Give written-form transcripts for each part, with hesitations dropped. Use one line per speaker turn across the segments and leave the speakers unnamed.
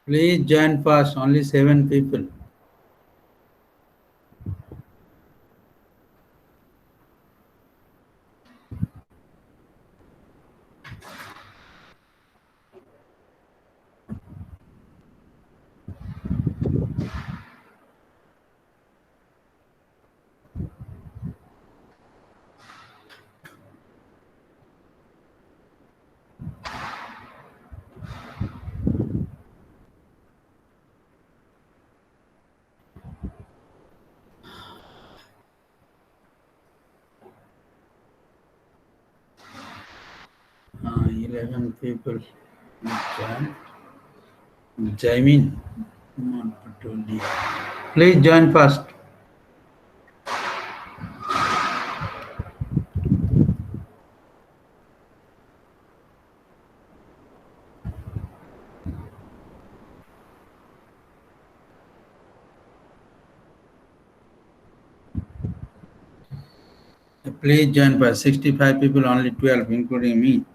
Please join fast. Only 7 people. Ah, 11 people. Join. Jaimin. Not Patoli. Please join fast. Please join fast. 65 people, only 12, including me.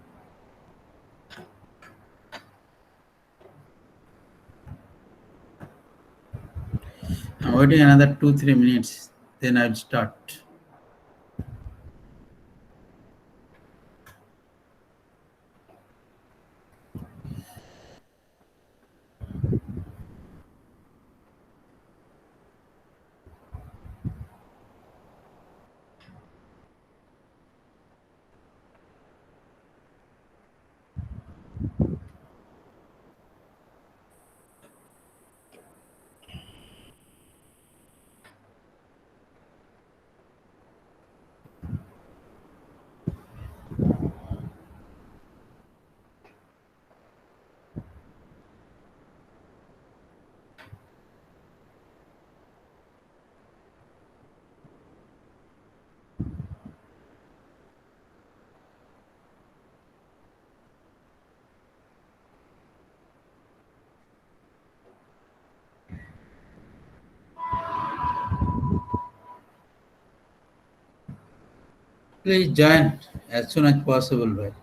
I'm waiting another 2-3 minutes. Then I'll start. Please join as soon as possible, right?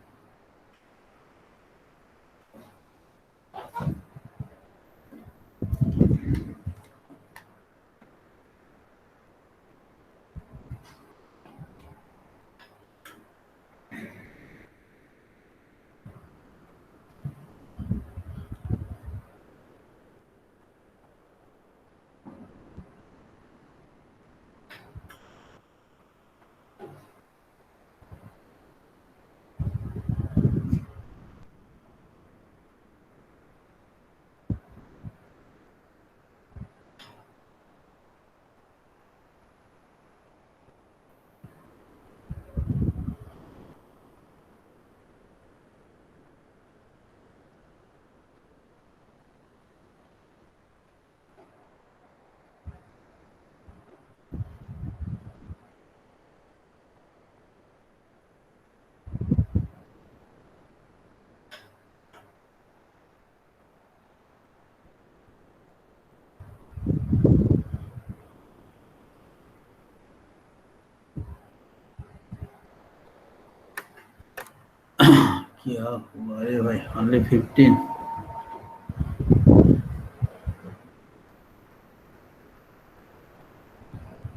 क्या हुआ रे भाई? Only 15.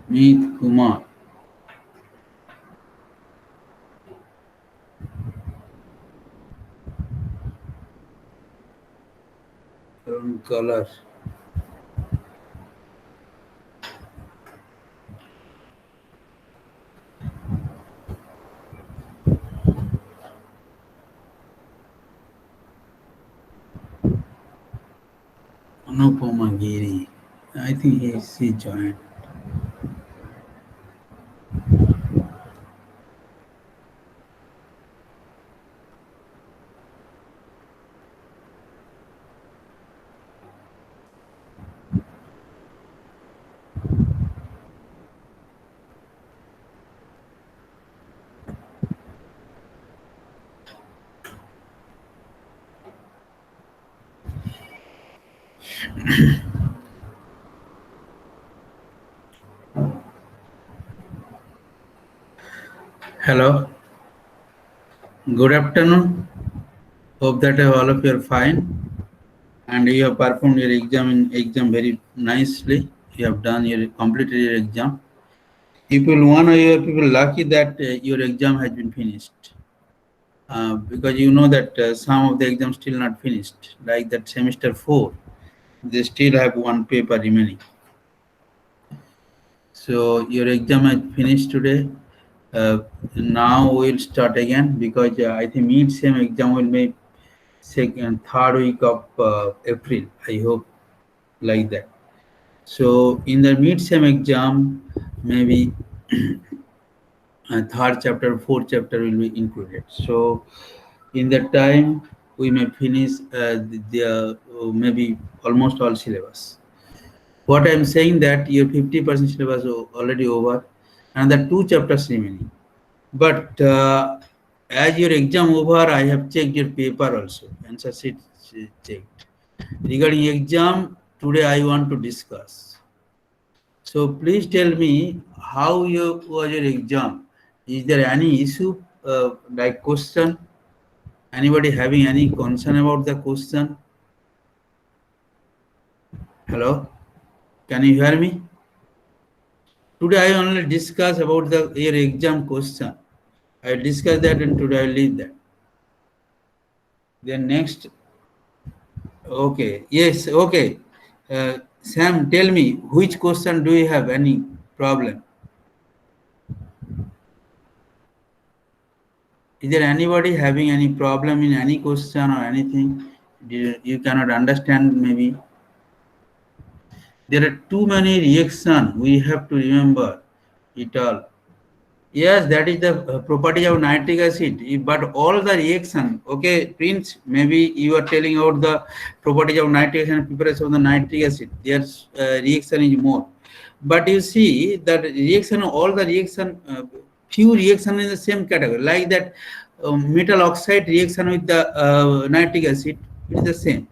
Meet Kumar. Color. Anupama Giri. I think he joined. Hello. Good afternoon. Hope that all of you are fine and you have performed your exam very nicely. You have done your completed your exam. One of you people lucky that your exam has been finished. Because you know that some of the exams still not finished, like that semester 4, they still have one paper remaining. So your exam is finished today. Now we'll start again because I think mid-sem exam will be third week of April. I hope like that. So in the mid-sem exam, maybe third chapter, fourth chapter will be included. So in that time, we may finish maybe almost all syllabus. What I'm saying that your 50% syllabus already over, and the 2 chapters remaining. But as your exam over, I have checked your paper also, answer sheet checked. Regarding exam, today I want to discuss. So please tell me how was your exam? Is there any issue like question? Anybody having any concern about the question? Hello, can you hear me? Today I only discuss about your exam question. I discuss that and today I leave that. Then next, okay, yes, okay. Sam, tell me which question do you have any problem? Is there anybody having any problem in any question or anything you cannot understand maybe? There are too many reactions, we have to remember it all. Yes, that is the property of nitric acid. But all the reaction, okay, Prince, maybe you are telling out the property of nitric acid and preparation of the nitric acid. Their reaction is more. But you see that reaction, all the reaction, few reaction in the same category, like that metal oxide reaction with the nitric acid, it is the same.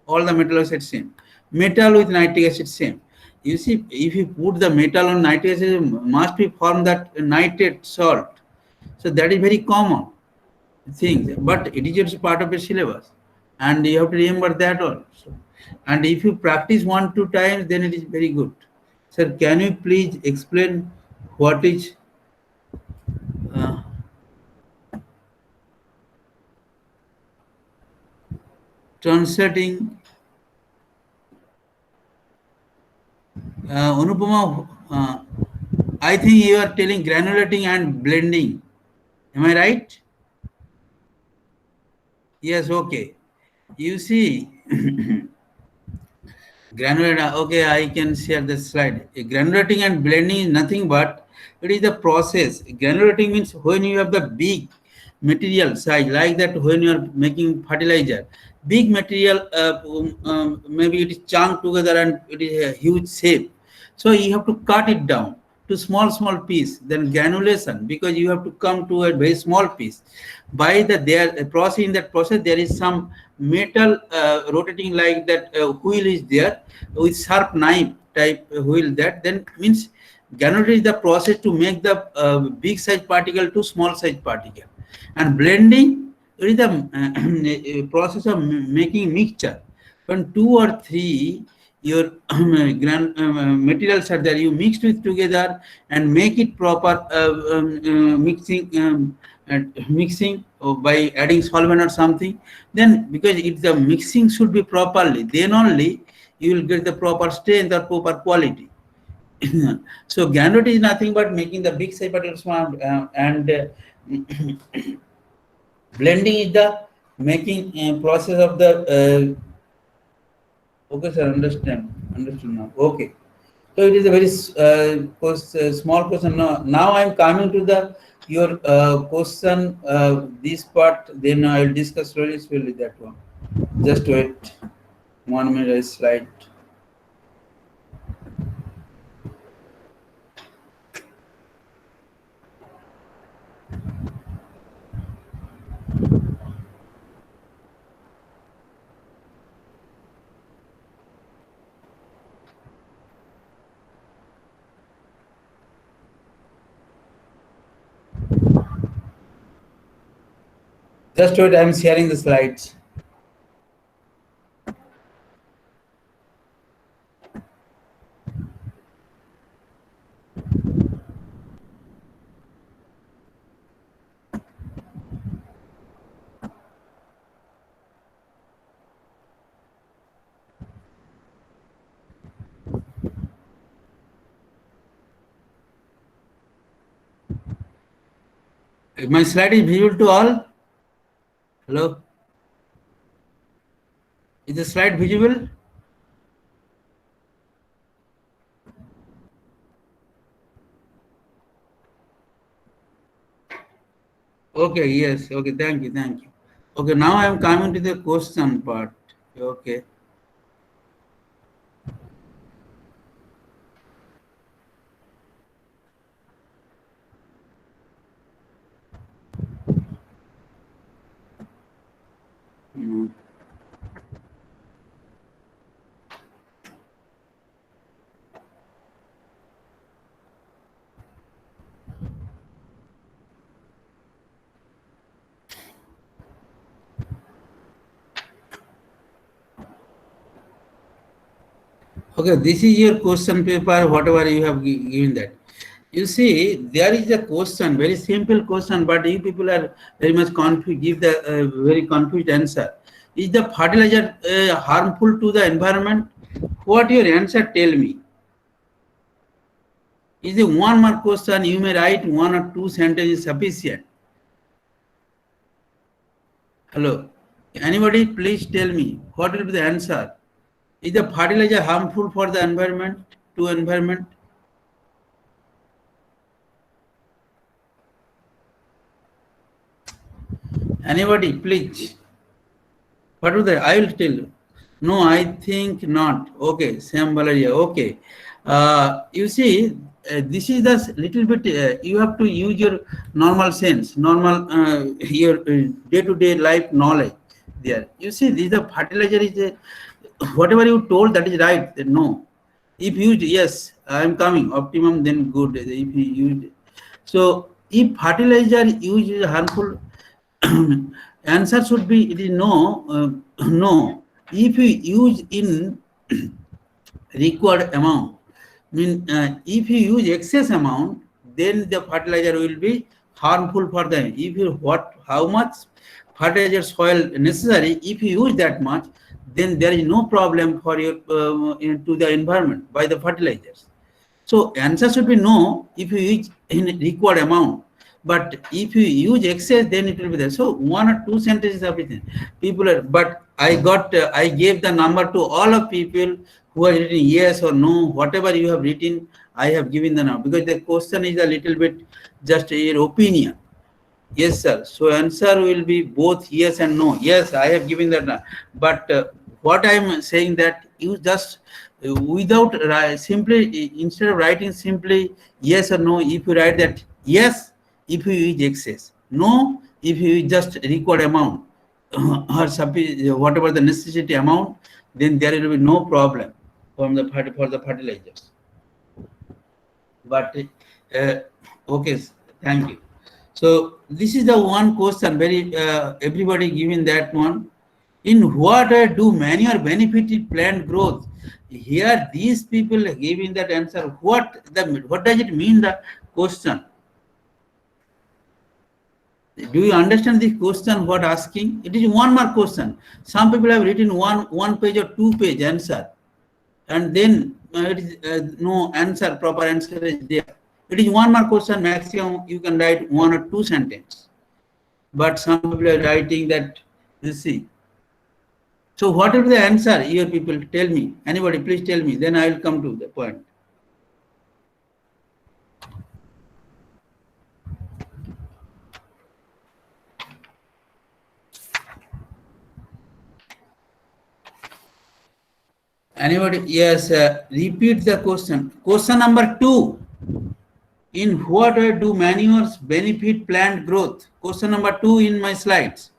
All the metal oxide same. Metal with nitric acid same. You see, if you put the metal on nitric acid, must be form that nitrate salt. So that is very common thing, but it is just part of a syllabus, and you have to remember that also. And if you practice 1-2 times, then it is very good. Sir, can you please explain what is translating? Anupama, I think you are telling granulating and blending. Am I right? Yes, okay. You see, granulating, okay, I can share the slide. Granulating and blending is nothing but it is the process. Granulating means when you have the big material size, like that when you are making fertilizer, big material, maybe it is chunked together and it is a huge shape. So you have to cut it down to small piece, then granulation, because you have to come to a very small piece. By the process, in that process there is some metal rotating like that wheel is there with sharp knife type wheel, that then means granulation is the process to make the big size particle to small size particle, and blending is the process of making mixture. When 2 or 3 your materials are there, you mixed with together and make it proper mixing by adding solvent or something. Then because if the mixing should be properly, then only you will get the proper strength or proper quality. So granulate is nothing but making the big size particles small, and blending is the making process of the okay, sir, understood now. Okay. So it is a very small question. Now I am coming to the your question, this part, then I will discuss slowly that one. Just wait 1 minute, I slide. Just wait, I am sharing the slides. My slide is visible to all? Hello? Is the slide visible? Okay, yes. Okay, thank you, thank you. Okay, now I am coming to the question part. Okay. Mm. Okay, this is your question paper, whatever you have given that. You see, there is a question, very simple question, but you people are very much confused, give the very confused answer. Is the fertilizer harmful to the environment? What your answer tell me? Is the one mark question, you may write one or two sentences sufficient. Hello. Anybody please tell me what will be the answer? Is the fertilizer harmful for the environment, to environment? Anybody please? What was that? I will tell you. No, I think not. Okay, Sam Valeria. Okay. You see, this is the little bit, you have to use your normal sense, normal, your day to day life knowledge there. You see, this the fertilizer is, whatever you told, that is right. No. If used, yes, I am coming. Optimum, then good. If you used, so if fertilizer used is harmful, answer should be it is no, no. If you use in required amount, mean if you use excess amount, then the fertilizer will be harmful for them. If you what how much fertilizer soil necessary, if you use that much, then there is no problem for your to the environment by the fertilizers. So answer should be no if you use in required amount. But if you use excess, then it will be there. So one or two sentences are written. People are, but I gave the number to all of people who are written yes or no, whatever you have written, I have given the number because the question is a little bit just your opinion. Yes, sir. So answer will be both yes and no. Yes, I have given that. But what I am saying that you just without simply instead of writing simply yes or no, if you write that yes, if you use excess, no, if you use just required amount or whatever the necessity amount, then there will be no problem from the for the fertilizers. But okay, thank you. So this is the one question very everybody giving that one. In what do manure benefit plant growth? Here these people are giving that answer. What does it mean the question? Do you understand this question? What asking? It is one mark question. Some people have written one page or 2 page answer, and then it is no answer. Proper answer is there. It is one mark question. Maximum you can write one or two sentences. But some people are writing that. You see. So what will be the answer? Here, people tell me. Anybody, please tell me. Then I will come to the point. Anybody? Yes. Repeat the question. Question number 2. In what way do manures benefit plant growth? Question number 2 in my slides.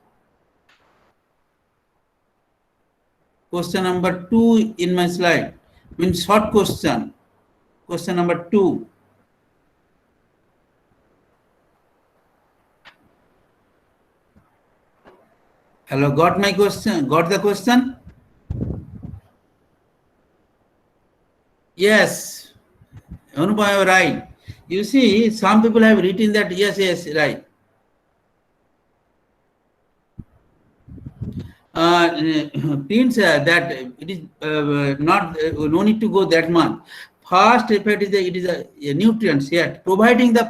Question number 2 in my slide. Means short question. Question number 2. Hello, got my question? Got the question? Yes. Anupam, you are right. You see, some people have written that yes, yes, right. Means that it is not no need to go that much. first effect is it is a nutrients here, providing the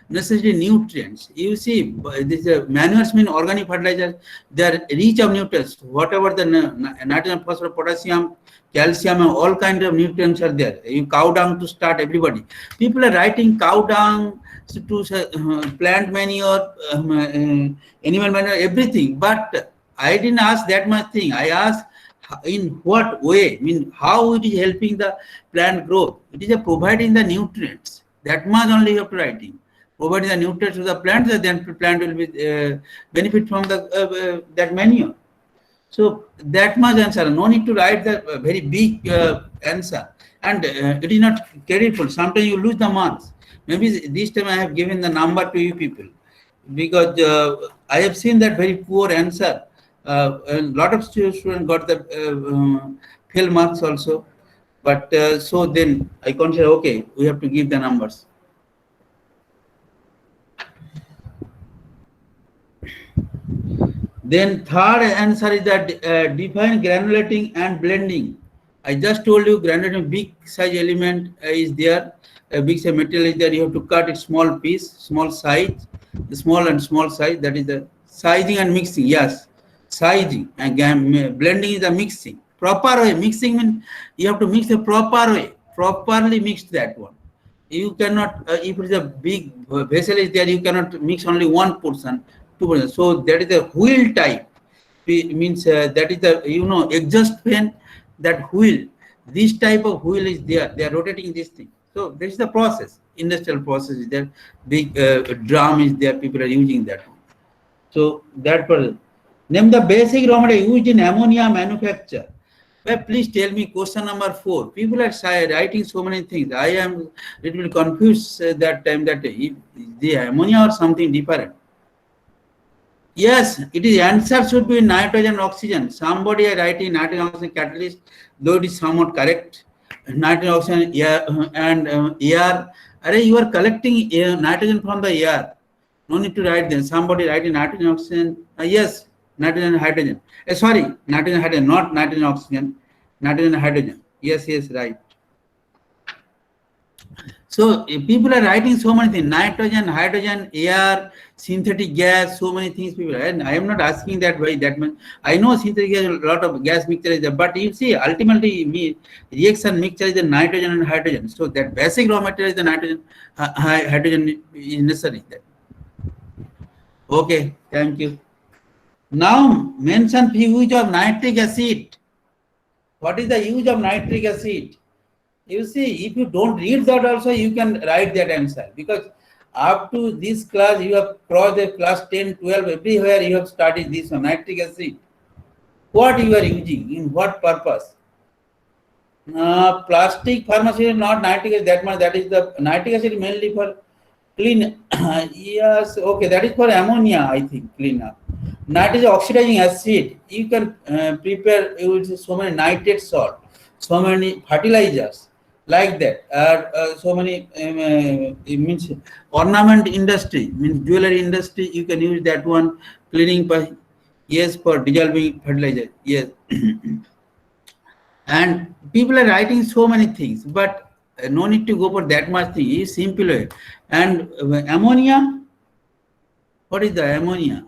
necessary nutrients. You see, this manures mean organic fertilizers. They are rich of nutrients. Whatever the nitrogen, phosphorus, potassium, calcium, and all kind of nutrients are there. You cow dung to start everybody. People are writing cow dung to plant manure, animal manure, everything. But I didn't ask that much thing. I asked in what way, I mean how it is helping the plant growth. It is providing the nutrients. That much only you have to write in. Providing the nutrients to the plant, then the plant will be benefit from the that manure. So that much answer. No need to write the very big answer. And it is not careful. Sometimes you lose the marks. Maybe this time I have given the number to you people, because I have seen that very poor answer. A lot of students got the fail marks also, but so then I consider, okay, we have to give the numbers. Then third answer is that define granulating and blending. I just told you granulating big size element is there, a big size material is there. You have to cut it small piece, small size, small and small size. That is the sizing and mixing. Yes. Sizing and blending is the mixing. Proper way. Mixing means you have to mix the proper way. Properly mix that one. You cannot, if it is a big vessel is there, you cannot mix only 1%, 2%. So that is the wheel type. It means that is the, exhaust fan, that wheel. This type of wheel is there. They are rotating this thing. So this is the process. Industrial process is there. Big drum is there. People are using that one. So that process. Name the basic raw material used in ammonia manufacture. Well, please tell me question number 4. People are writing so many things. I am a little bit confused that time that the ammonia or something different. Yes, it is answer should be nitrogen oxygen. Somebody are writing nitrogen oxygen catalyst, though it is somewhat correct. Nitrogen oxygen and air. You are collecting nitrogen from the air. No need to write them. Somebody writing nitrogen oxygen. Yes. Nitrogen hydrogen. Sorry, nitrogen hydrogen, not nitrogen oxygen. Nitrogen hydrogen. Yes, right. So people are writing so many things: nitrogen, hydrogen, air, synthetic gas, so many things. People, and I am not asking that why that much. I know synthetic gas, a lot of gas mixture is there, but you see, ultimately, reaction mixture is the nitrogen and hydrogen. So that basic raw material is the nitrogen, hydrogen is necessary. There. Okay, thank you. Now mention use of nitric acid. What is the use of nitric acid? You see, if you don't read that also, you can write that answer, because up to this class you have crossed the class 10, 12, everywhere you have studied this one, nitric acid. What you are using, in what purpose? Plastic pharmaceutical, not nitric acid that much. That is the nitric acid mainly for clean. Yes, okay, that is for ammonia, I think, cleanup. Nitrogen oxidizing acid, you can prepare with so many nitrate salt, so many fertilizers like that. So many it means ornament industry, means jewelry industry, you can use that one, cleaning by, yes, for dissolving fertilizer, yes. And people are writing so many things, but no need to go for that much thing. It's simple way. And ammonia, what is the ammonia?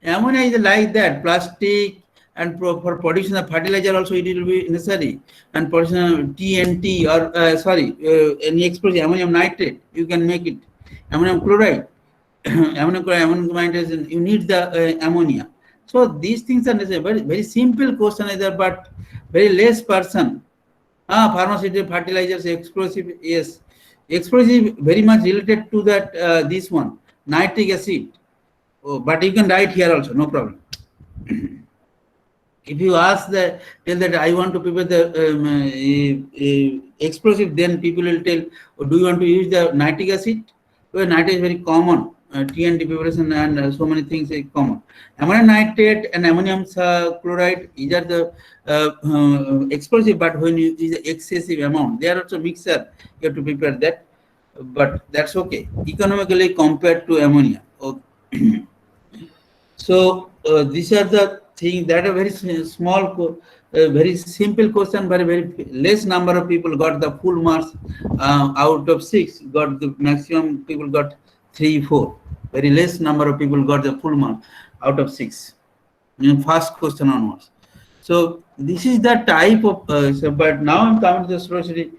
Ammonia is like that, plastic, and for production of fertilizer also it will be necessary. And production of TNT or any explosive, ammonium nitrate, you can make it. Ammonium chloride, ammonium chloride, ammonium nitrate, you need the ammonia. So these things are necessary. Very, very simple question is there, but very less person. Pharmaceutical fertilizers, explosive, yes. Explosive very much related to that this one, nitric acid. Oh, but you can write here also, no problem. If you ask tell that I want to prepare the explosive, then people will tell, do you want to use the nitric acid? Well, nitric is very common. TNT preparation and so many things are common. Ammonium nitrate and ammonium chloride, these are the explosive, but when you use the excessive amount, they are also mixer, you have to prepare that. But that's okay, economically compared to ammonia. Okay. So these are the thing that a very small, very simple question, but a very less number of people got the full marks out of 6. Got the maximum people got 3, 4. Very less number of people got the full mark out of 6. In first question onwards. So this is the type of. But now I'm coming to the society.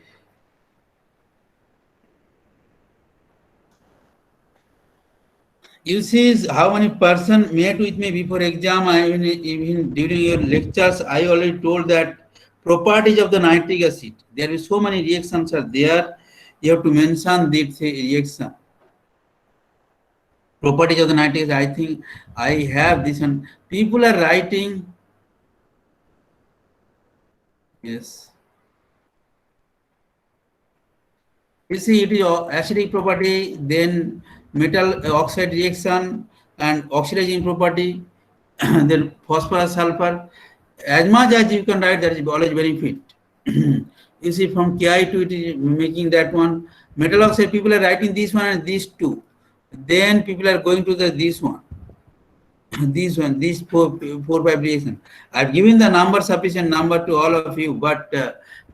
You see how many person met with me before exam. Even during your lectures, I already told that properties of the nitric acid. There is so many reactions are there. You have to mention this reaction. Properties of the nitric acid. I think I have this one. People are writing. Yes. You see, it is acidic property, then metal oxide reaction and oxidizing property, then phosphorus sulfur. As much as you can write, that is always benefit. You see, from Ki2, it is making that one. Metal oxide, people are writing this one and these two. Then people are going to this one. These four, 5 reactions. I've given the number, sufficient number to all of you, but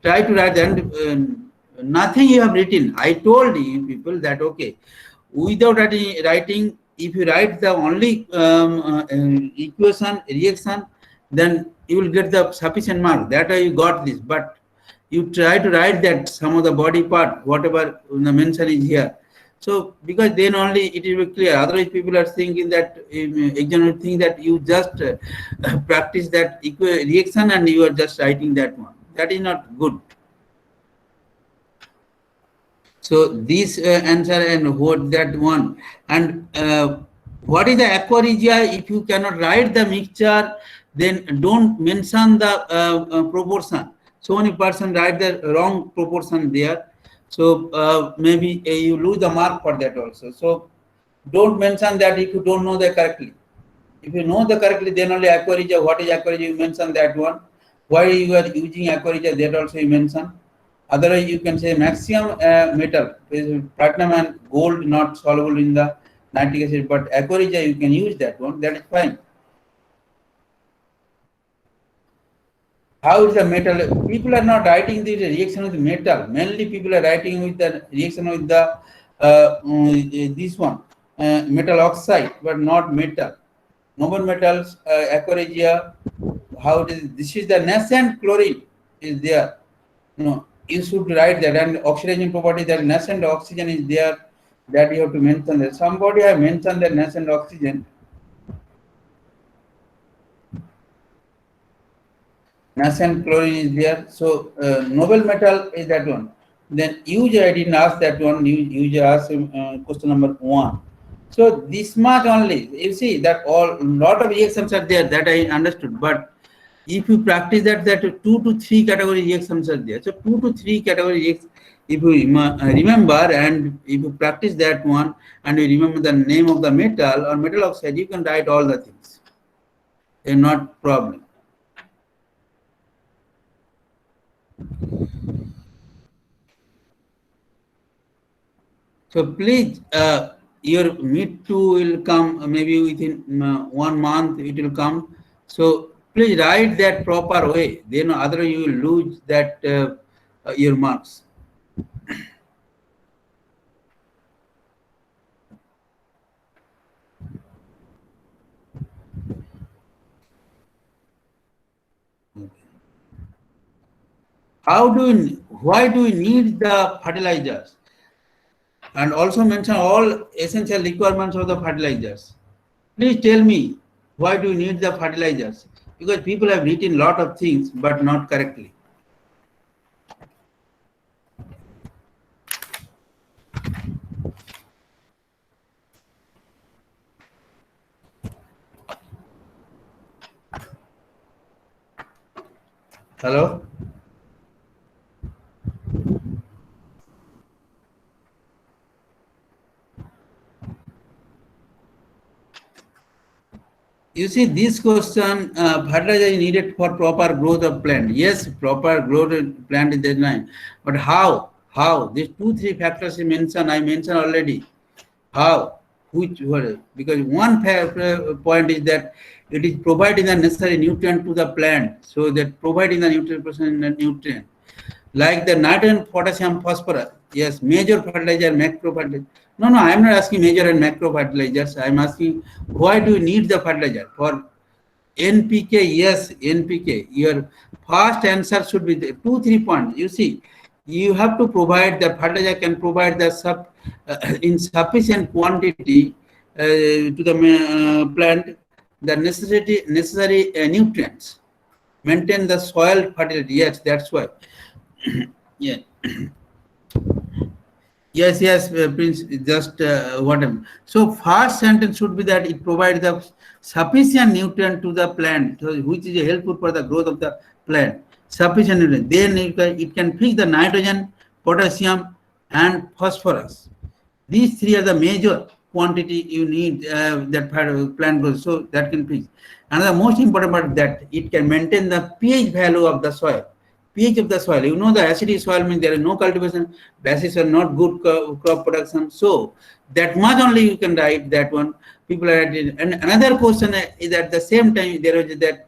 try to write and nothing you have written. I told you people that okay, without writing, if you write the only equation, reaction, then you will get the sufficient mark. That way you got this, but you try to write that some of the body part, whatever the mention is here. So because then only it will be clear. Otherwise, people are thinking that examiner think that you just practice that reaction and you are just writing that one. That is not good. So this answer and what that one and what is the aqua regia? If you cannot write the mixture, then don't mention the proportion. So many person write the wrong proportion there. So maybe you lose the mark for that also. So don't mention that if you don't know the correctly. If you know the correctly, then only aqua regia. What is aqua regia? You mention that one. Why you are using aqua regia? That also you mention. Otherwise, you can say maximum metal, platinum and gold not soluble in the nitric acid, but aqua regia you can use that one. That is fine. How is the metal? People are not writing the reaction with metal. Mainly, people are writing with the reaction with the this one metal oxide, but not metal. Noble metals, aqua regia. How it is? This is the nascent chlorine is there. You should write that, and oxidizing property, that nascent oxygen is there, that you have to mention that. Somebody have mentioned that nascent oxygen. Nascent chlorine is there. So noble metal is that one. Then usually I didn't ask that one. Usually ask question number 1. So this much only. You see that all lot of reactions are there that I understood, but if you practice that 2 to 3 category reactions are there. So 2 to 3 category reactions, if you remember and if you practice that one and you remember the name of the metal or metal oxide, you can write all the things. They're not problem. So please, your meet 2 will come maybe within 1 month. It will come. So please write that proper way. Then otherwise you will lose that your marks. Why do we need the fertilizers? And also mention all essential requirements of the fertilizers. Please tell me, why do you need the fertilizers? Because people have written a lot of things, but not correctly. Hello? You see, this question, fertilizer is needed for proper growth of plant. Yes, proper growth of plant is designed. But how? How? These 2-3 factors I mentioned already. How? Which? Because one point is that It is providing the necessary nutrient to the plant, so that providing the nutrient like the nitrogen, potassium, phosphorus. Yes, major fertilizer, macro fertilizer. No, I am not asking major and macro fertilizers. I am asking why do you need the fertilizer for NPK? Yes, NPK. Your first answer should be the 2 3 points. You see, you have to provide the fertilizer can provide the in sufficient quantity to the plant the necessary nutrients. Maintain the soil fertility. Yes, that's why. Yeah. Yes, Prince. Just what I'm. So first sentence should be that it provides the sufficient nutrient to the plant, so which is helpful for the growth of the plant. Sufficient nutrient. Then it can fix the nitrogen, potassium, and phosphorus. These three are the major quantity you need that plant growth. So that can fix. Another most important part that it can maintain the pH value of the soil. pH of the soil. You know the acidic soil means there is no cultivation, basis are not good crop production. So that much only you can write that one. People are writing. And another question is at the same time there is that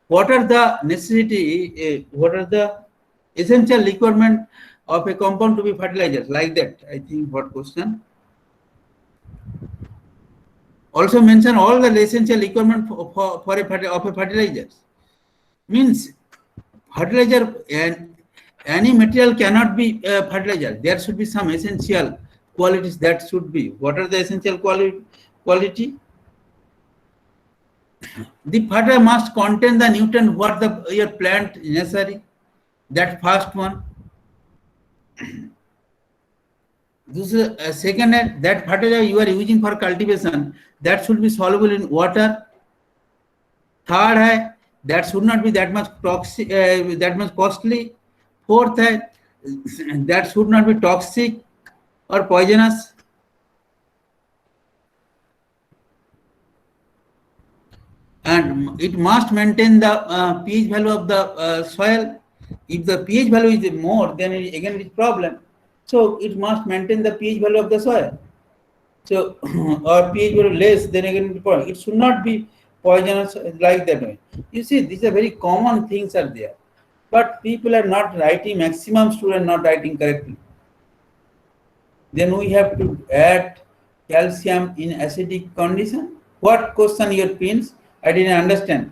what are the necessity, what are the essential requirement of a compound to be fertilizers like that? I think what question? Also mention all the essential requirement for of a fertilizers. Means fertilizer and any material cannot be fertilizer. There should be some essential qualities that should be. What are the essential quality? The fertilizer must contain the nutrient what the your plant necessary. That first one. This is second that fertilizer you are using for cultivation that should be soluble in water. Third that should not be that much toxic, that much costly. Fourth that should not be toxic or poisonous. And it must maintain the pH value of the soil. If the pH value is more, then again it is problem. So it must maintain the pH value of the soil. So or pH value less, then again it is problem. It should not be poisonous like that way. You see, these are very common things are there, but people are not writing. Maximum students not writing correctly. Then we have to add calcium in acidic condition. What question your pins? I didn't understand.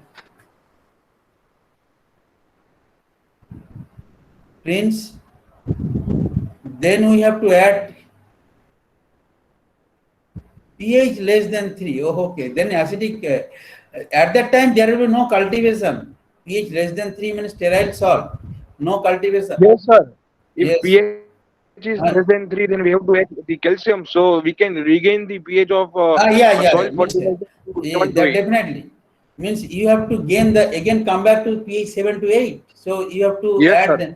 Prince. Then we have to add pH less than 3. Oh, okay. Then acidic. At that time, there will be no cultivation. pH less than 3 means sterile salt. No cultivation.
Yes, sir. If
Yes.
pH is less than 3, then we have to add the calcium so we can regain the pH of soil
Yeah.
fertilizer
Means
to 7 to 8.
that definitely means you have to gain the again come back to pH 7 to 8. So you have to
Yes,
add
sir.
then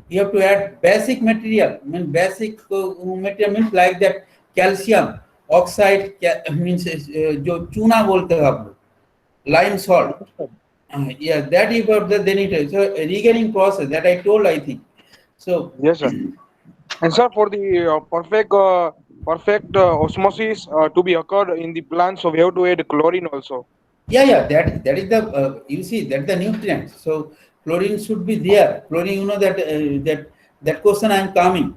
you have to add basic material. Mean basic material means like that calcium oxide means जो चूना बोलते हैं आप लोग lime salt.
Yes, sir.
Yeah, that you got the then it so regaining process that I told I think. So
Yes, sir. And sir, for the perfect osmosis to be occurred in the plants, so we have to add chlorine also.
yeah, that is the you see that the nutrients. So chlorine should be there. Chlorine, you know that question I am coming.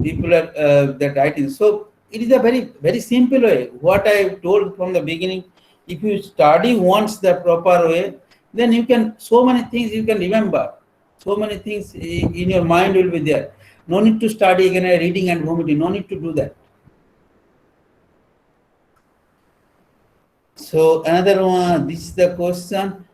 People are that writing. So it is a very simple way. What I told from the beginning. If you study once the proper way, then you can so many things you can remember. So many things in your mind will be there. No need to study again reading and vomiting. No need to do that. So another one. This is the question.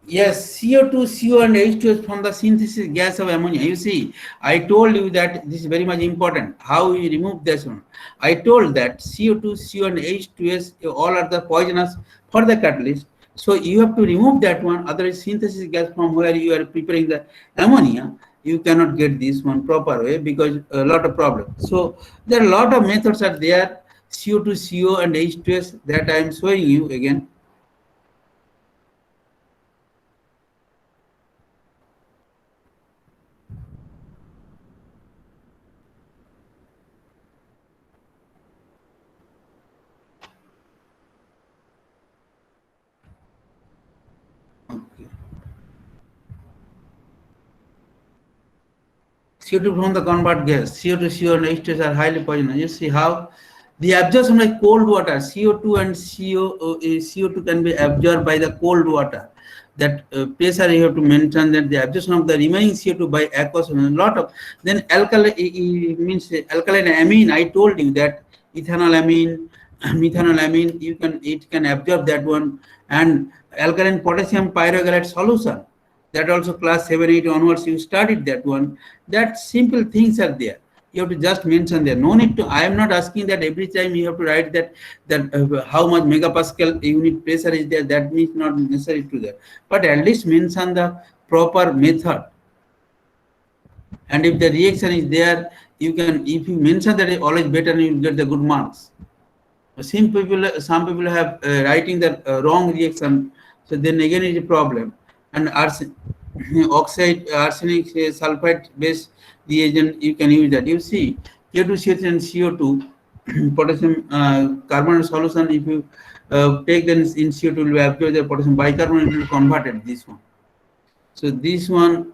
Yes, CO2, CO and H2S from the synthesis gas of ammonia. You see, I told you that this is very much important. How we remove this one. I told that CO2, CO and H2S all are the poisonous for the catalyst. So you have to remove that one. Otherwise, synthesis gas from where you are preparing the ammonia, you cannot get this one proper way because a lot of problems. So there are a lot of methods are there. CO2, CO and H2S that I am showing you again. CO2 from the convert gas, CO2, CO and H2S are highly poisonous. You see how the absorption by cold water, CO2 and CO2 can be absorbed by the cold water. That pressure you have to mention that the absorption of the remaining CO2 by aqueous, a lot of, then alkali means alkaline amine. I told you that ethanol amine, methanol amine, it can absorb that one, and alkaline potassium pyrogalate solution, that also class 7 8 onwards you studied that one. That simple things are there, you have to just mention there. No need to, I am not asking that every time you have to write that how much megapascal unit pressure is there, that means not necessary to that, but at least mention the proper method. And if the reaction is there, you can, if you mention that, always better, you will get the good marks. Some people have writing the wrong reaction, so then again is a problem. And oxide, arsenic sulfide based reagent, you can use that. You see K2CO3 and CO2 potassium carbonate solution, if you take them in CO2, will absorb the potassium bicarbonate, will convert it, this one. So this one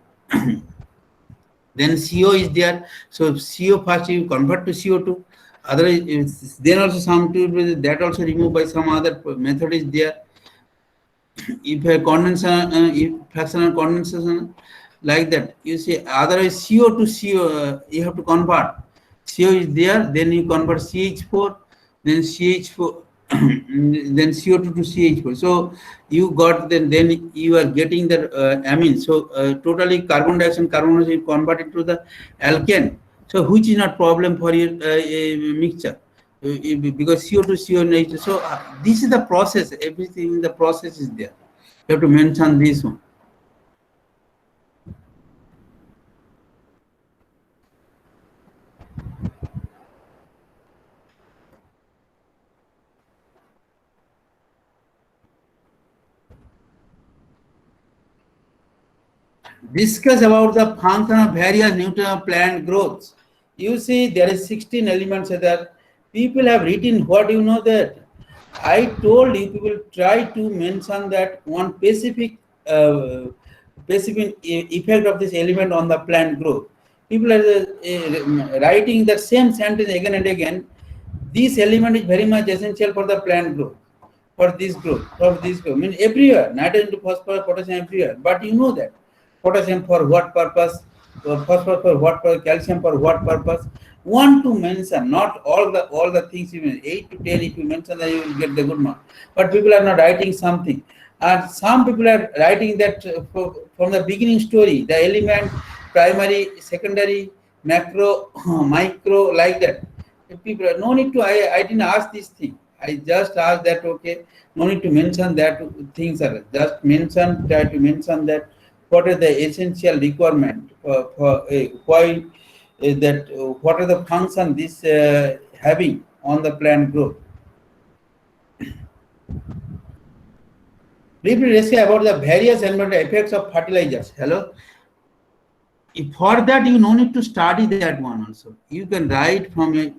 then CO is there, so CO first you convert to CO2, otherwise then also some that also removed by some other method is there. If a condensation, if fractional condensation, like that, you see, otherwise CO to CO you have to convert. CO is there, then you convert CH4, then CH4, then CO2 to CH4. So you got, then you are getting the amine. So totally carbon dioxide, carbon monoxide converted to the alkane. So which is not problem for your mixture. Because CO2, CO, so this is the process, everything in the process is there. You have to mention this one. Discuss about the function of various nutrient plant growths. You see, there is 16 elements that people have written. What do you know that? I told you people try to mention that one specific effect of this element on the plant growth. People are writing the same sentence again and again. This element is very much essential for the plant growth, for this growth, for this growth. I mean everywhere, nitrogen to phosphorus, potassium everywhere. But you know that potassium for what purpose, phosphorus for what purpose, calcium for what purpose. Want to mention, not all the things you mean, 8 to 10, if you mention that you will get the good mark. But people are not writing something. And some people are writing that from the beginning story, the element, primary, secondary, macro, micro, like that. If people are, no need to, I didn't ask this thing. I just asked that, okay, no need to mention that things are, just mention, try to mention that what are the essential requirement for why that what are the function this having on the plant growth. Briefly discuss about the various environmental effects of fertilizers. Hello. For that you no need to study that one also. You can write from a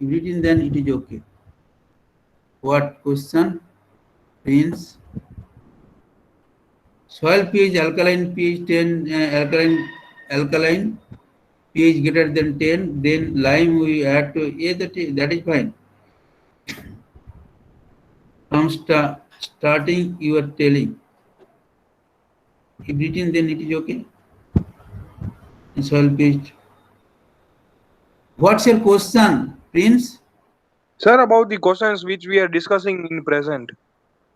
written, then it is okay. What question? Prince. Soil pH, alkaline pH 10, alkaline pH greater than 10, then lime we add to, yeah, that is fine. From starting you are telling. If written, then it is okay. Soil pH. What's your question, Prince?
Sir, about the questions which we are discussing in present.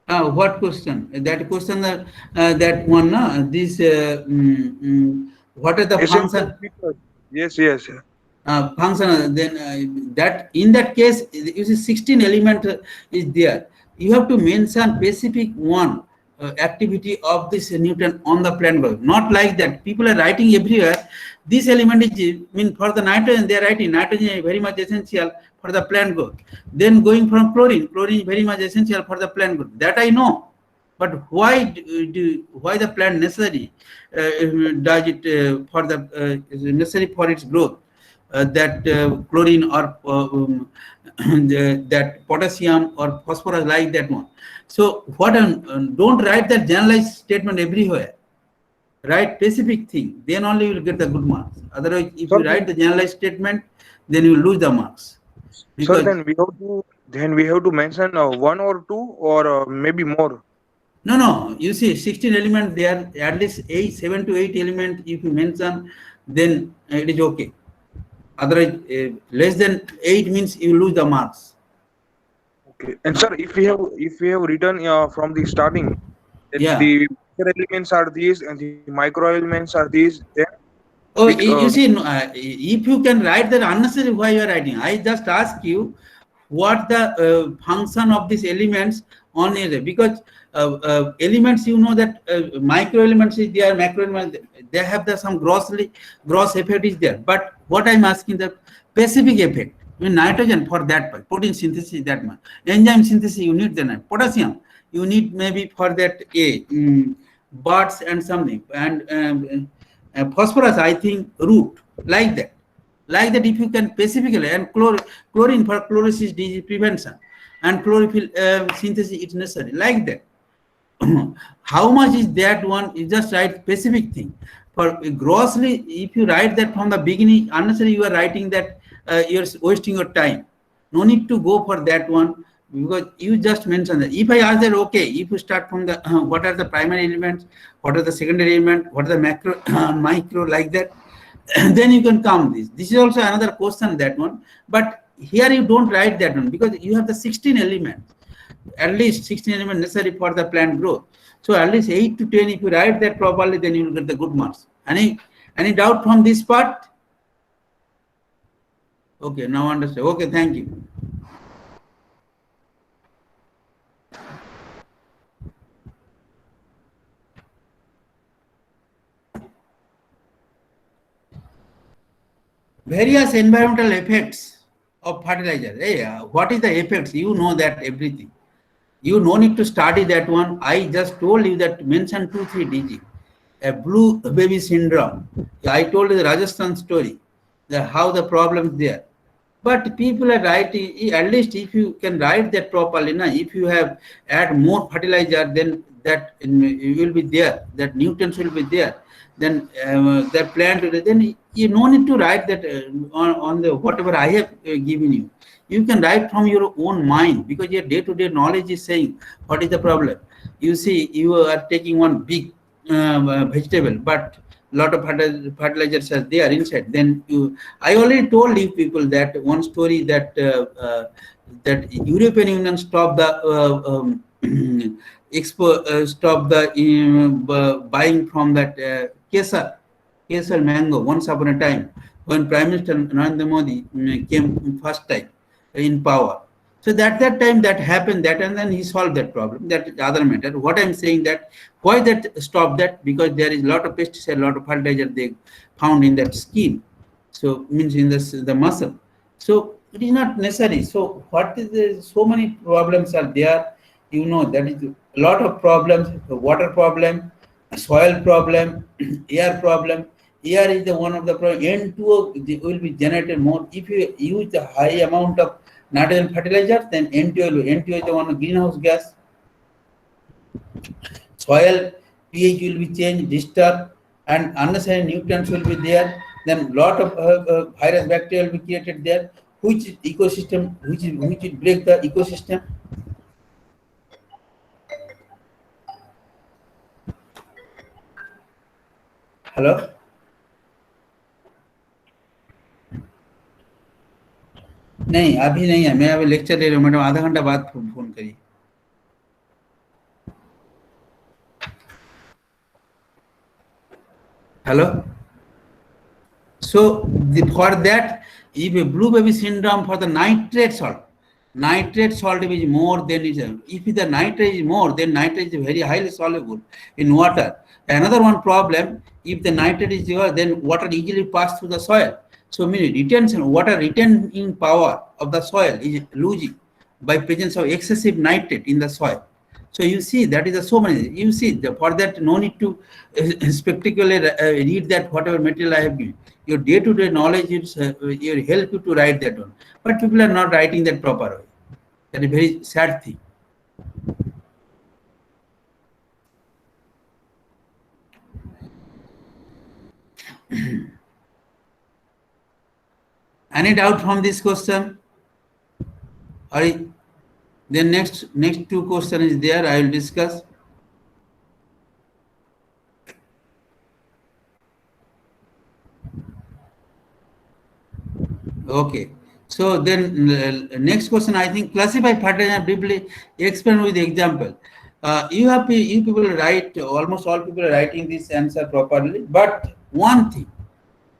What question? That question, that one, this, what are the function?
Yes, yes.
Function, then that in that case, you see 16 element is there. You have to mention specific one activity of this nutrient on the plant growth. Not like that. People are writing everywhere. This element is, mean for the nitrogen, they are writing nitrogen is very much essential for the plant growth. Then going from chlorine is very much essential for the plant growth. That I know. But why the plant necessary does it for the necessary for its growth? That chlorine or that potassium or phosphorus, like that one. So what don't write that generalized statement everywhere. Write specific thing, then only you will get the good marks. Otherwise, if
Sir,
you write the generalized statement, then you will lose the marks.
sir,
Because
then we have to mention one or two or maybe more.
no, you see 16 elements there, at least 7 to 8 elements if you mention, then it is okay. Otherwise, less than 8 means you lose the marks.
Okay. And sir, if we have written from the starting that
Yeah.
the major elements are these and the micro elements are these, then
Oh,
it
you see, no, if you can write that unnecessary, why you are writing? I just ask you what the function of these elements on it, because elements, you know that micro elements is there, macro elements, they have the some gross effect is there. But what I'm asking, the specific effect. I mean, nitrogen for that part, protein synthesis that much, enzyme synthesis you need the potassium you need maybe for that birds and something, and phosphorus I think root, like that. Like that, if you can specifically, and chlorine for chlorosis disease prevention, and chlorophyll synthesis is necessary, like that. How much is that one? You just write specific thing. For grossly, if you write that from the beginning, unnecessarily you are writing that, you're wasting your time. No need to go for that one, because you just mentioned that. If I ask that, okay, if you start from the what are the primary elements, what are the secondary elements, what are the macro, micro, like that, then you can count this. This is also another question, that one. But here you don't write that one, because you have the 16 elements, at least 16 elements necessary for the plant growth. So at least 8 to 10, if you write that properly, then you will get the good marks. Any doubt from this part? Okay, now understand. Okay, thank you. Various environmental effects of fertilizer. Hey, what is the effects? You know that everything. You no need to study that one. I just told you that mention 2, 3 digit. A blue baby syndrome. I told you the Rajasthan story, the how the problems there. But people are writing, at least if you can write that properly, na, if you have add more fertilizer, then that will be there, that nutrients will be there, then that plant, then you no need to write that on the whatever I have given you. You can write from your own mind, because your day-to-day knowledge is saying what is the problem. You see, you are taking one big vegetable, but lot of fertilizers are there inside. Then you, I already told you people that one story, that that European Union stopped the stop the buying from that kesar mango once upon a time, when Prime Minister Narendra Modi came first time in power. So that time that happened, that, and then he solved that problem. That is the other matter. What I'm saying, that why that stop that, because there is a lot of pesticide, lot of fertilizer they found in that skin. So means in the muscle. So it is not necessary. So what is the, so many problems are there. You know, that is a lot of problems. The water problem, soil problem, air problem. Air is the one of the problem. N2O will be generated more if you use the high amount of nitrogen fertilizer. Then N2O is the one of greenhouse gas. Soil pH will be changed, disturbed, and unnecessary nutrients will be there. Then lot of virus bacteria will be created there. Which ecosystem, which will break the ecosystem? Hello, नहीं अभी नहीं है, मैं अभी lecture ले रहा हूँ madam, आधा घंटा बाद फोन करिए. Hello. So for that, if a blue baby syndrome, for the nitrate salt is more than is, if the nitrate is more, then nitrate is very highly soluble in water. Another one problem, if the nitrate is lower, then water easily pass through the soil. So meaning retention, water retaining power of the soil is losing by presence of excessive nitrate in the soil. So you see, that is so many. You see, for that no need to spectacularly read that whatever material I have given. Your day-to-day knowledge is will help you to write that one. But people are not writing that proper way. That is very sad thing. Any doubt from this question? Or then next two question is there. I will discuss. Okay. So then next question, I think classify fertilizer and briefly explain with example. You people write, almost all people are writing this answer properly. But one thing,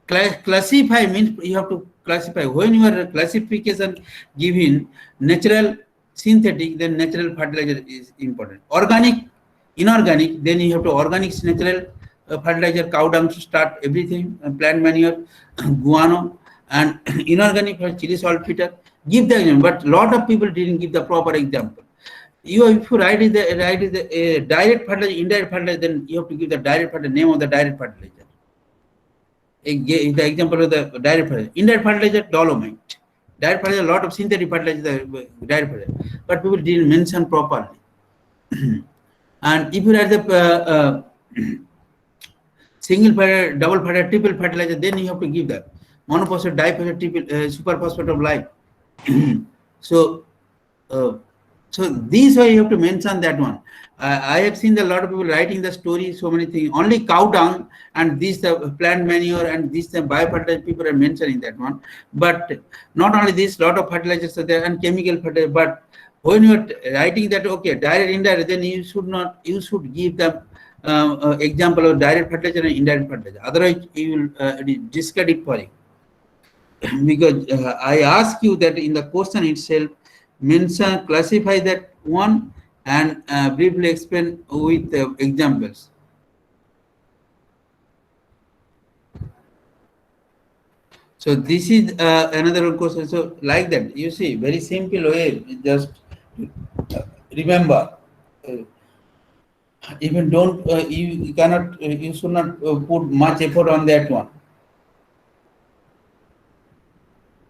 classify means you have to classify. When your classification given natural, synthetic, then natural fertilizer is important. Organic, inorganic, then you have to organic, natural fertilizer, cow dung to start everything, plant manure, guano, and inorganic for chili saltpeter. Give the example, but lot of people didn't give the proper example. If you write the direct fertilizer, indirect fertilizer, then you have to give the direct fertilizer, name of the direct fertilizer. The example of the direct fertilizer. Indirect fertilizer, dolomite. Direct fertilizer, a lot of synthetic fertilizer, direct fertilizer, but people didn't mention properly. And if you write the single fertilizer, double fertilizer, triple fertilizer, then you have to give that monophosphate, diphosphate, triple, superphosphate of life. So this way you have to mention that one. I have seen a lot of people writing the story, so many things. Only cow dung and this plant manure and this biofertilizer people are mentioning that one. But not only this, lot of fertilizers are there and chemical fertilizer. But when you are writing that, okay, direct, indirect, then you should give them example of direct fertilizer and indirect fertilizer. Otherwise, you will discredit for it. Because I ask you that in the question itself, mention, classify that one and briefly explain with examples. So this is another question. So like that, you see, very simple way, just remember. Even don't, you cannot, you should not put much effort on that one.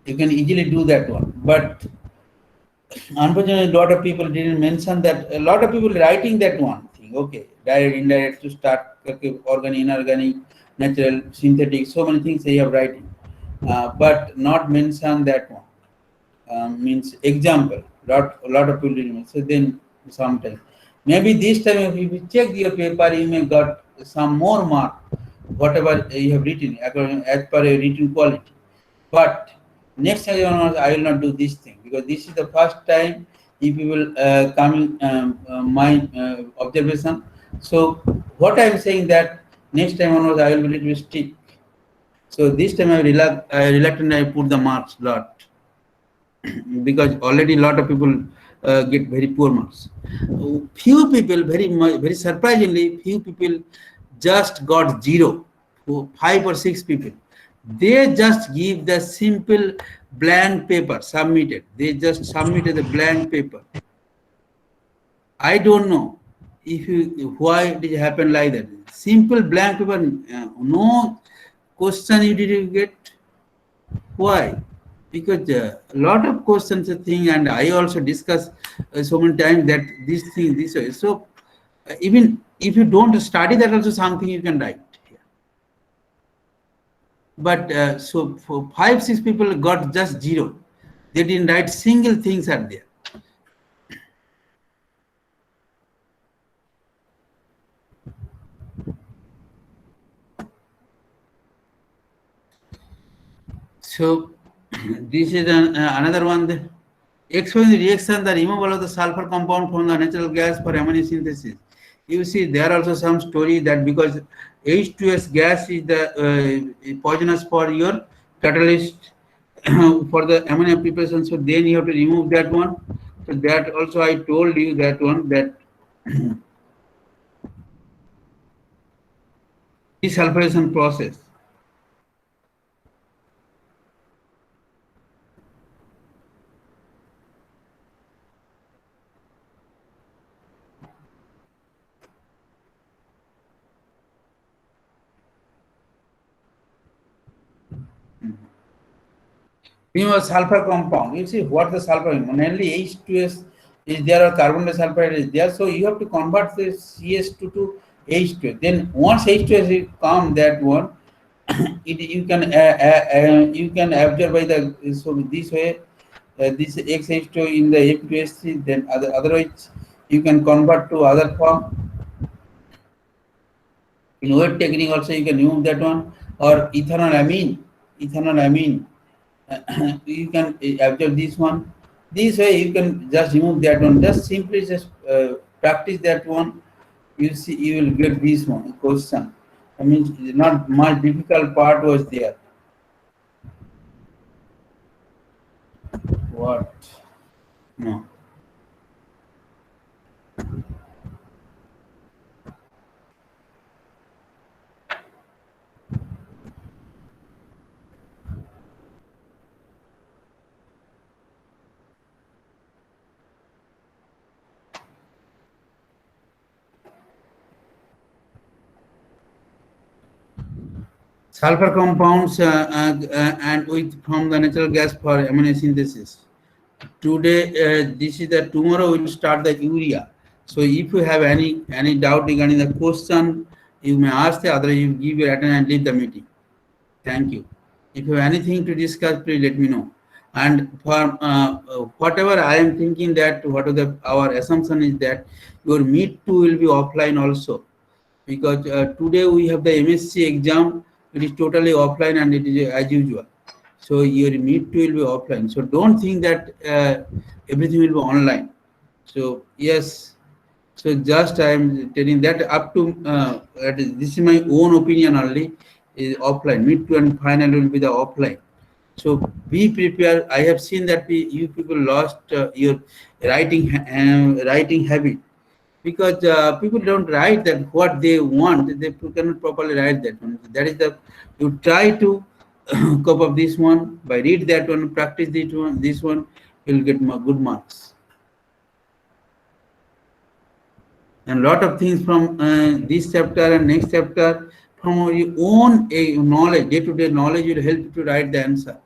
You can easily do that one, but unfortunately, a lot of people didn't mention that. A lot of people writing that one thing. Okay, direct, indirect to start. Okay, organic, inorganic, natural, synthetic. So many things they have writing, but not mention that one. Means example. A lot of people didn't. So then sometimes maybe this time if you check your paper, you may got some more mark, whatever you have written as per your written quality, but next time I will not do this thing because this is the first time if you will come my observation. So what I am saying that next time onwards I will be little strict. So this time I reluctant I put the marks lot because already a lot of people get very poor marks. Few people, very surprisingly, few people just got 0. 5 or 6 people. They just give the simple blank paper submitted. They just submitted the blank paper. I don't know why it happened like that. Simple blank paper, no question you didn't get. Why? Because a lot of questions are thing, and I also discuss so many times that this thing this way. So even if you don't study that, also something you can write. But so for 5, 6 people got just 0. They didn't write single things are there. So this is another one. Explain the reaction, the removal of the sulfur compound from the natural gas for ammonia synthesis. You see, there are also some story that because H2S gas is the poisonous for your catalyst for the ammonia preparation, so then you have to remove that one. So that also I told you that one that desulfurization process. Remove sulfur compound. You see what the sulfur mainly H2S is there or carbon disulfide is there. So you have to convert this CS2 to H2S. Then once H2S is come that one, you can absorb by the so this way this x H2 in the F2S3, then otherwise you can convert to other form. In weight technique also you can use that one, or ethanol amine you can absorb this one. This way you can just remove that one. Just simply just practice that one. You see, you will get this one question. I mean, not much difficult part was there. What? No. Sulfur compounds and with from the natural gas for amino today this is the tomorrow we'll start the urea. So if you have any doubt regarding the question, you may ask the other, you give your attendance and leave the meeting. Thank you. If you have anything to discuss, please let me know. And for whatever I am thinking that what are the our assumption is that your meet 2 will be offline also, because today we have the MSc exam. It is totally offline and it is as usual. So your meet 2 will be offline. So don't think that everything will be online. So yes, so just I am telling that up to this is my own opinion only. Is offline. Mid to and final will be the offline. So be prepared. I have seen that you people lost your writing habit, because people don't write that what they want. They cannot properly write that one. That is the you try to cope up this one by read that one, practice this one. This one you'll get good marks. And lot of things from this chapter and next chapter from your own knowledge, day-to-day knowledge will help you to write the answer.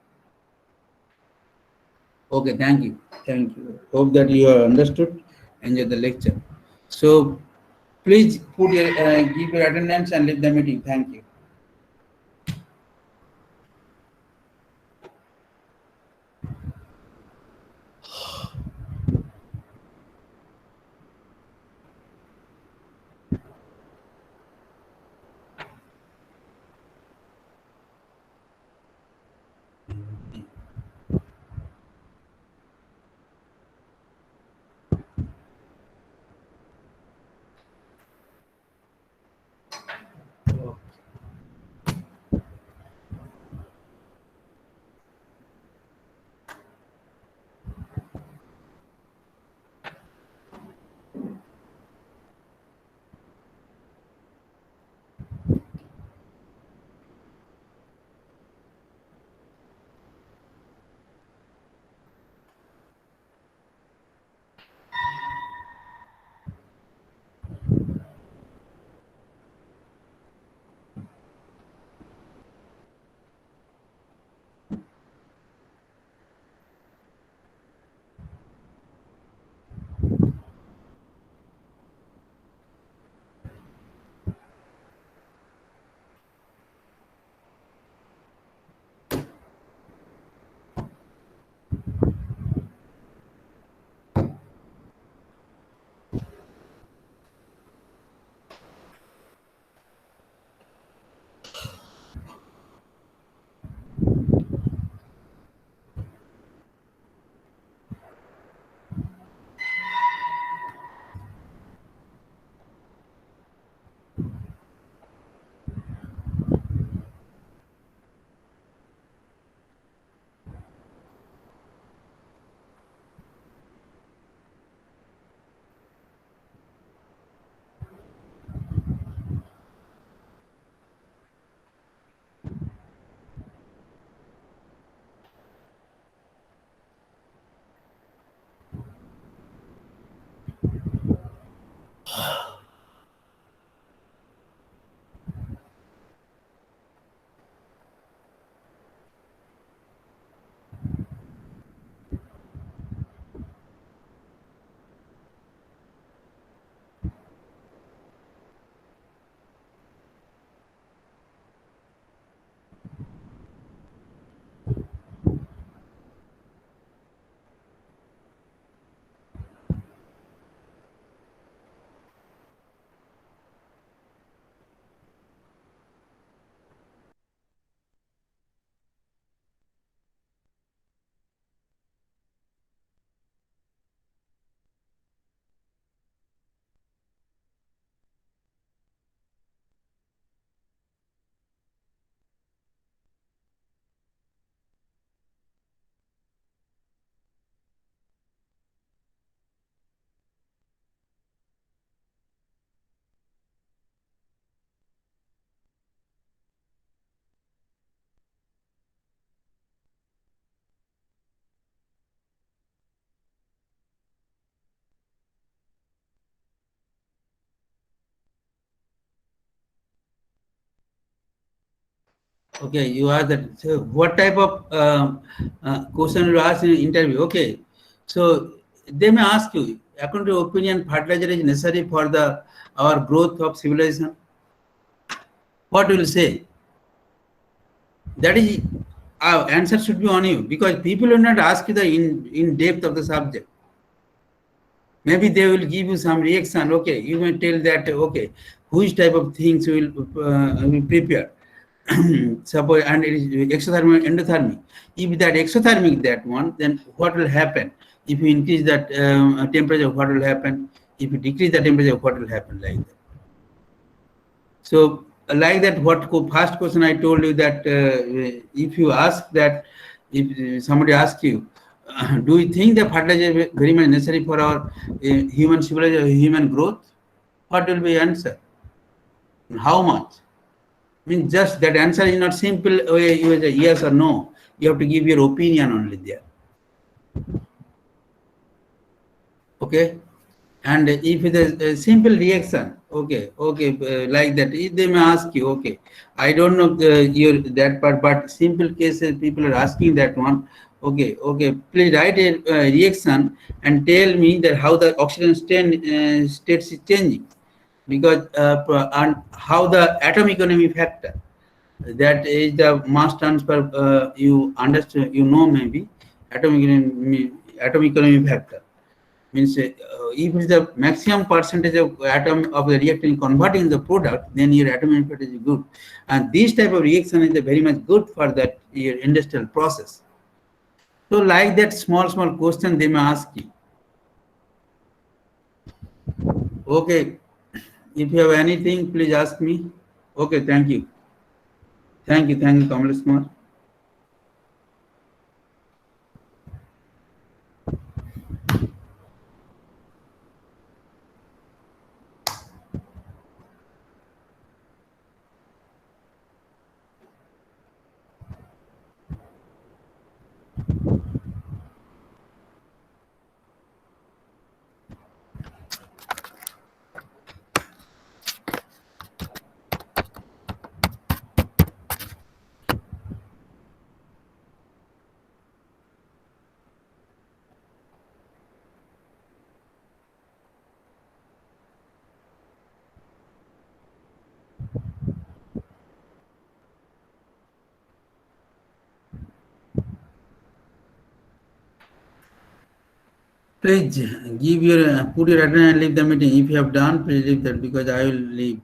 Okay, thank you. Thank you. Hope that you have understood. Enjoy the lecture. So please put your give your attendance and leave the meeting. Thank you. Okay, you ask that. So what type of question you ask in interview? Okay, so they may ask you, according to your opinion, fertilizer is necessary for the our growth of civilization. What will you say? That is, our answer should be on you because people will not ask you the in depth of the subject. Maybe they will give you some reaction. Okay, you may tell that okay, which type of things will prepare. Suppose and it is exothermic endothermic. If that exothermic that one, then what will happen? If you increase that temperature, what will happen? If you decrease the temperature, what will happen like that? So like that, what first question I told you that if you ask that, if somebody asks you, do you think the fertilizer is very much necessary for our human civilization, human growth? What will be answer? How much? I mean, just that answer is not simple. You say yes or no. You have to give your opinion only there. Okay. And if it is a simple reaction, okay, like that, if they may ask you, okay, I don't know your that part, but simple cases people are asking that one, okay, please write a reaction and tell me that how the oxygen states is changing, because and how the atom economy factor, that is the mass transfer. You understand, you know, maybe atom economy factor means if it's the maximum percentage of atom of the reactant converting the product, then your atom effect is good. And this type of reaction is very much good for that your industrial process. So like that small question they may ask you. Okay, if you have anything, please ask me. Okay, thank you. Thank you, Kamlesh Kumar. Please give your put your attendance and leave the meeting. If you have done, please leave that because I will leave.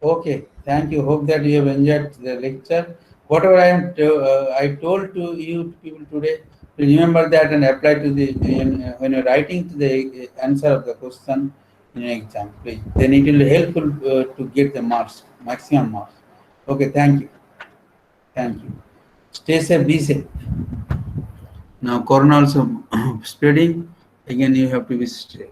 Okay, thank you. Hope that you have enjoyed the lecture. Whatever I told to you people today, remember that and apply to the when you're writing to the answer of the question in an exam, please. Then it will helpful to get the marks, maximum marks. Okay, thank you. Thank you. Stay safe, be safe. Now, corona also spreading. Again, you have to be safe.